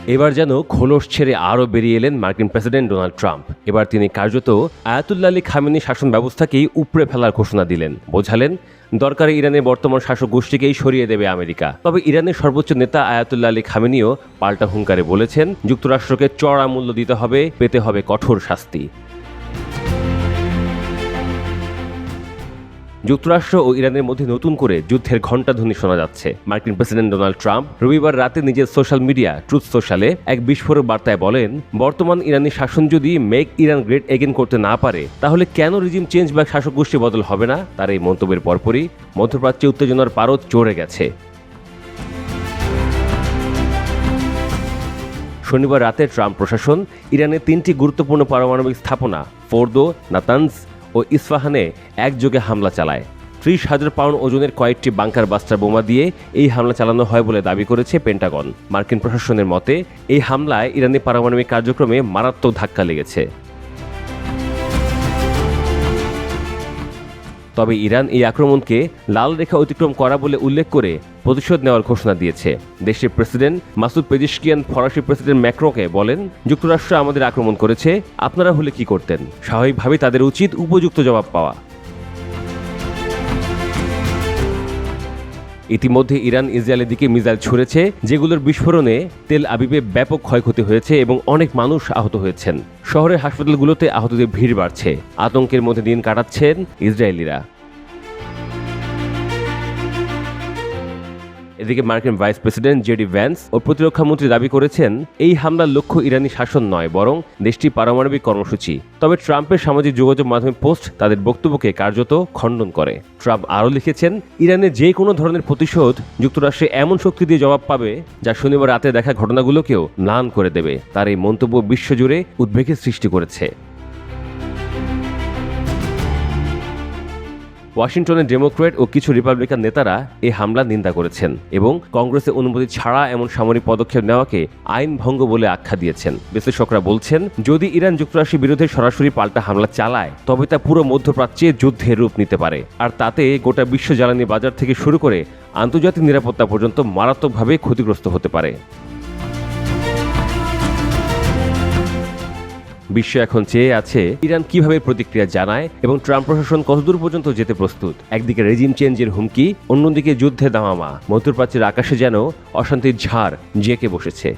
এবার যেন খোলস ছেড়ে আরও বেরিয়ে এলেন মার্কিন প্রেসিডেন্ট ডোনাল্ড ট্রাম্প। এবার তিনি কার্যত আয়াতুল্লাহ আলী খামেনি শাসন ব্যবস্থাকেই উপড়ে ফেলার ঘোষণা দিলেন। বোঝালেন দরকারে ইরানের বর্তমান শাসক গোষ্ঠীকেই সরিয়ে দেবে আমেরিকা। তবে ইরানের সর্বোচ্চ নেতা আয়াতুল্লাহ আলী খামেনিও পাল্টা হুঙ্কারে বলেছেন, যুক্তরাষ্ট্রকে চড়া মূল্য দিতে হবে, পেতে হবে কঠোর শাস্তি। যুক্তরাষ্ট্র ও ইরানের মধ্যে নতুন করে যুদ্ধের ঘণ্টাধ্বনি শোনা যাচ্ছে। মার্কিন প্রেসিডেন্ট ডোনাল্ড ট্রাম্প রবিবার রাতে নিজের সোশ্যাল মিডিয়া ট্রুথ সোশ্যালে এক বিস্ফোরক বার্তায় বলেন, বর্তমান ইরানি শাসন যদি মেক ইরান গ্রেট এগেন করতে না পারে, তাহলে কেন রিজিম চেঞ্জ বা শাসক গোষ্ঠী বদল হবে না? তার এই মন্তব্যের পরপরই মধ্যপ্রাচ্যে উত্তেজনার পারদ চড়ে গেছে। শনিবার রাতে ট্রাম্প প্রশাসন ইরানের 3টি গুরুত্বপূর্ণ পারমাণবিক স্থাপনা ফোর্দো, নাতানজ ও ইস্পাহানে একযোগে হামলা চালায়। 30,000 পাউন্ড ওজনের কয়েকটি বাংকার বাস্টার বোমা দিয়ে এই হামলা চালানো হয় বলে দাবি করেছে পেন্টাগন। মার্কিন প্রশাসনের মতে এই হামলায় ইরানি পারমাণবিক কার্যক্রমে মারাত্মক ধাক্কা লেগেছে। তবে ইরান এই আক্রমণকে লাল রেখা অতিক্রম করা বলে উল্লেখ করে প্রতিশোধ নেওয়ার ঘোষণা দিয়েছে। দেশটির প্রেসিডেন্ট মাসুদ পেজিশকিয়ান ফরাসি প্রেসিডেন্ট ম্যাক্রোকে বলেন, যুক্তরাষ্ট্র আমাদের আক্রমণ করেছে, আপনারা হলে কি করতেন? স্বাভাবিকভাবেই তাদের উচিত উপযুক্ত জবাব পাওয়া। ইতিমধ্যে ইরান ইসরায়েলের দিকে মিসাইল ছুড়েছে, যেগুলোর বিস্ফোরণে তেল আবিবে ব্যাপক ক্ষয়ক্ষতি হয়েছে এবং অনেক মানুষ আহত হয়েছেন। শহরের হাসপাতালগুলোতে আহতদের ভিড় বাড়ছে। আতঙ্কের মধ্যে দিন কাটাচ্ছেন ইসরায়েলিরা। এদিকে মার্কিন ভাইস প্রেসিডেন্ট জেডি ভ্যান্স ও প্রতিরক্ষামন্ত্রী দাবি করেছেন, এই হামলার লক্ষ্য ইরানি শাসন নয়, বরং দেশটির পারমাণবিক কর্মসূচি। তবে ট্রাম্পের সামাজিক যোগাযোগ মাধ্যমে পোস্ট তাদের বক্তব্যকে কার্যত খণ্ডন করে। ট্রাম্প আরও লিখেছেন, ইরানের যে কোনো ধরনের প্রতিশোধ যুক্তরাষ্ট্রে এমন শক্তি দিয়ে জবাব পাবে যা শনিবার রাতে দেখা ঘটনাগুলোকেও ম্লান করে দেবে। তার এই মন্তব্য বিশ্বজুড়ে উদ্বেগের সৃষ্টি করেছে। ওয়াশিংটনের ডেমোক্র্যাট ও কিছু রিপাবলিকান নেতারা এই হামলা নিন্দা করেছেন এবং কংগ্রেসের অনুমতি ছাড়া এমন সামরিক পদক্ষেপ নেওয়াকে আইন ভঙ্গ বলে আখ্যা দিয়েছেন। বিশ্লেষকরা বলছেন, যদি ইরান যুক্তরাষ্ট্রের বিরুদ্ধে সরাসরি পাল্টা হামলা চালায়, তবে তা পুরো মধ্যপ্রাচ্যে যুদ্ধের রূপ নিতে পারে। আর তাতে গোটা বিশ্ব জ্বালানি বাজার থেকে শুরু করে আন্তর্জাতিক নিরাপত্তা পর্যন্ত মারাত্মকভাবে ক্ষতিগ্রস্ত হতে পারে। বিশ্ব এখন চেয়ে আছে ইরান কিভাবে প্রতিক্রিয়া জানায় এবং ট্রাম্প প্রশাসন কতদূর পর্যন্ত যেতে প্রস্তুত। একদিকে রেজিম চেঞ্জের হুমকি, অন্যদিকে যুদ্ধে দামামা। মধ্যপ্রাচ্যের আকাশে যেন অশান্তির ঝড় জেঁকে বসেছে।